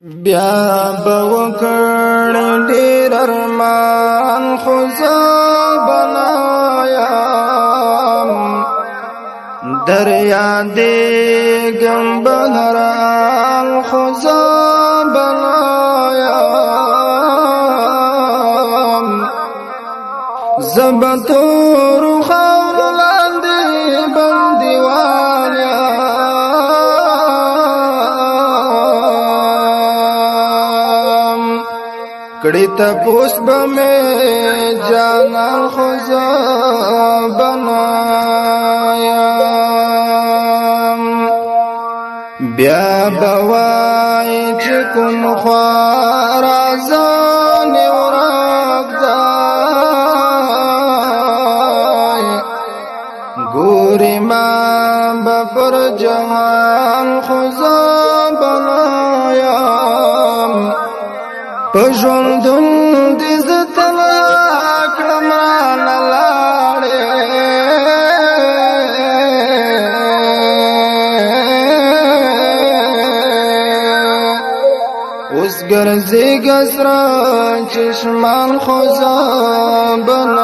بیا بوکړ ډیر ارمان خو زه بنایم دریا دې ګمبهران خو زه بنایم زبتور خور لاندې بندیوان کڑی تپوس بمیں جانا خوزا بنایم بیا بوائی چکم خوار آزان ورک دائی گوری ماں بپر جہان خوزا بنایم پژوندون دې زتلا کړم نه لاړې اوس ګرځي ګسرا چشمان خوزا بنایم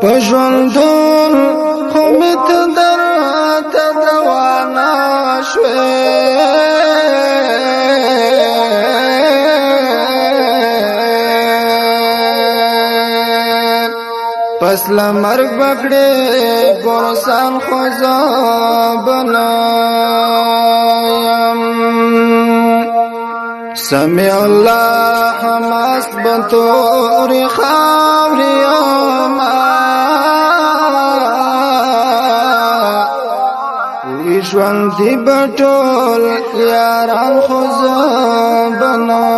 پژوندون خو مت درته دوانا شوې پس لمرگ بکڑے گورسان خوزا بنایم سمیع اللہ حماس بطور خاوری آما ویشوان دی بطول یاران خوزا بنایم